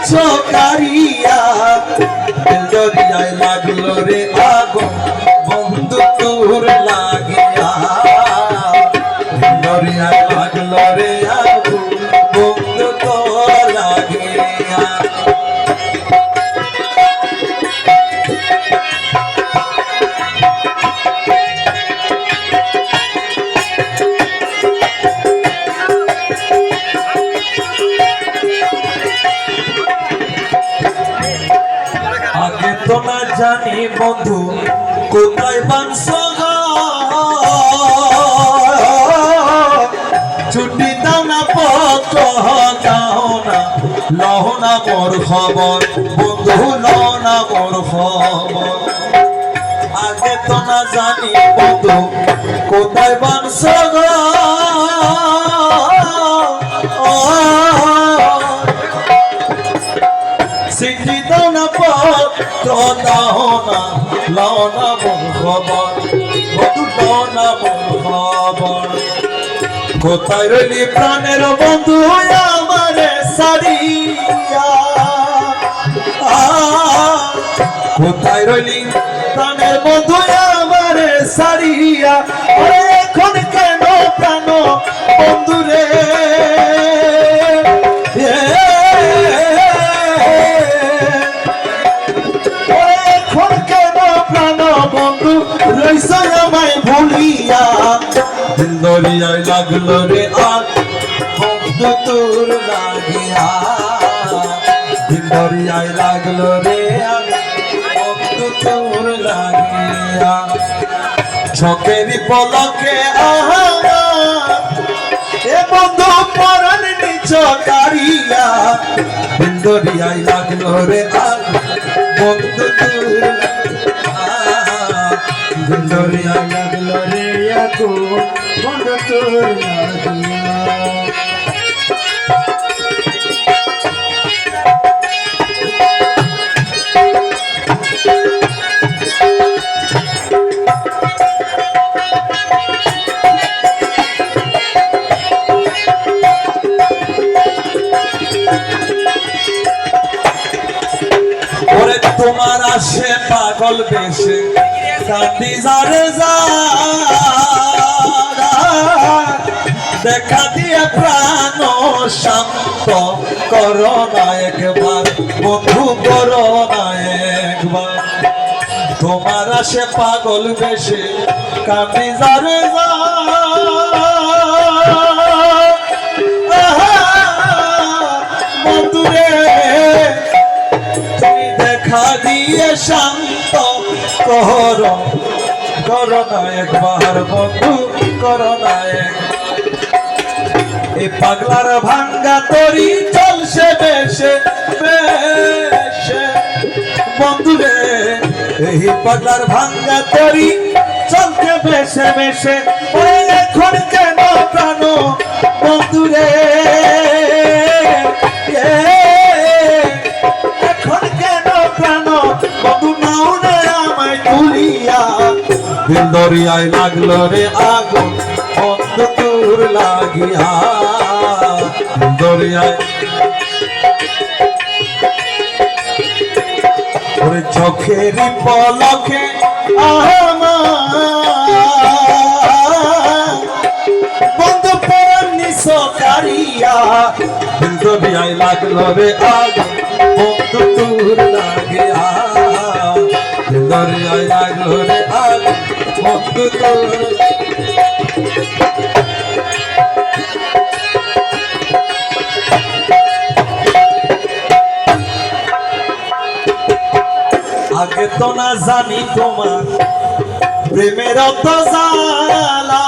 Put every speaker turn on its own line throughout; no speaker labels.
নিছো কারিয়া দরিয়ায় লাগলো রে আগুন বন্ধু তোর লাগিয়া দরিয়ায় লাগলো রে আগুন বন্ধু তোর লাগিয়া আগে তো না জানি বন্ধু কোথায় বানছ ছুটি দাও না পত্র দাও না লও না মোর খবর বন্ধু লও না মোর খবর আগে তো না জানি বন্ধু কোথায় বানছ চিঠি দাও না পত্র দাও না লও না মোর খবর বন্ধু লও না মোর খবর কোথায় রইলি প্রাণের বন্ধু আমারে সারিয়া কোথায় রইলি প্রাণের বন্ধু আমারে সারিয়া এখন কেন প্রাণ বন্ধু রে এখন কেন প্রাণ বন্ধু রইছ আমায় ভুলিয়া দরিয়ায় লাগলো রে আগ বন্ধু তোর লাগিয়া দরিয়ায় লাগলো রে আগ বন্ধু তোর লাগিয়া চোখেরই পলকে এ বন্ধু পরাণ নিচ কারিয়া দরিয়ায় লাগলো রে আগ বন্ধু তোর দরিয়ায় লাগলো রে আগুন বন্ধু তোর লাগিয়া ওরে তোমার আসে পাগল বেশে কান্দি যারে যা দেখা দিয়ে প্রাণ শান্ত করো না একবার বন্ধু করো না একবার তোমার আসে পাগল বেশে কান্দি যারে যা বন্ধুরে দেখা দিয়ে শান্ত করো করো না একবার বন্ধু করো না এই পাগলার ভাঙ্গা তরি চলছে বেশে বেশে বন্ধুরে এই পাগলার ভাঙ্গা তরি চলছে বেশে বেশে এখন কেন প্রাণ বন্ধুরে এখন কেন প্রাণ বন্ধু নাও না আমায় তুলিয়া দরিয়ায় লাগলো রে আগুন বন্ধু তোর লাগিয়া দরিয়ায় ওরে চোখেরই পলকে বন্ধু পরাণ নিছ কারিয়া দরিয়ায় লাগলো রে আগুন বন্ধু তোর লাগিয়া দরিয়ায় লাগলো রে আগুন বন্ধু তোর আগে তো না জানি তোমার প্রেমের অত জ্বালা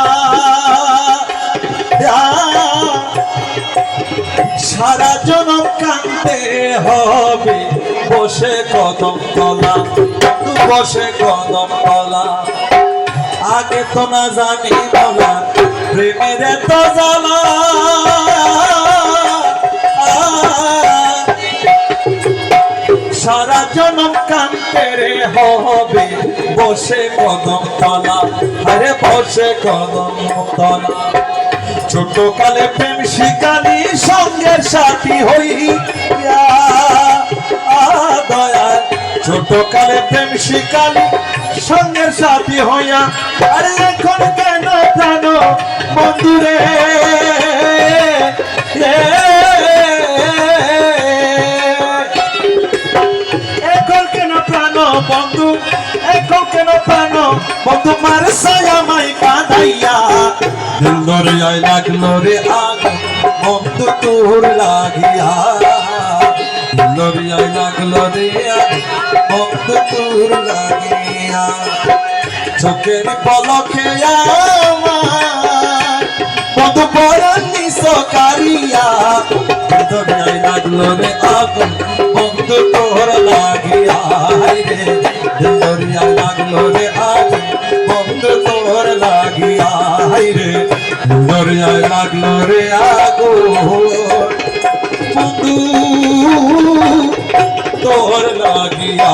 সারা জনম কাঁদতে হবে বসে কদম তলা বসে কদম তলা আগে তো না জানি তোমার প্রেমের এত জ্বালা সারা জনম কাঁদতে হবে বসে কদম তলা আরে বসে কদম তলা ছোট কালে প্রেম শিকারি সঙ্গে সাথী হইয়া ছোট কালে প্রেম শিকালি সঙ্গের সাথী হইয়া আরে এখন কেন প্রাণ বন্ধুরে এখন কেন প্রাণ বন্ধু এখন কেন প্রাণ বন্ধু মার সায়া মাই কাঁদাইয়া দিল দরিয়ায় লাগলো রে আগুন বন্ধু তোর লাগিয়া দরিয়ায় লাগলো রে আগুন বন্ধু তোর লাগিয়া চোখের পলকে আমার বন্ধু পরানি সকারিয়া দরিয়ায় লাগলো রে আগুন বন্ধু তোর লাগিয়া রে দরিয়ায় লাগলো রে আগুন বন্ধু তোর লাগিয়া রে দরিয়ায় লাগলো রে আগুন বন্ধু তোর লাগিয়া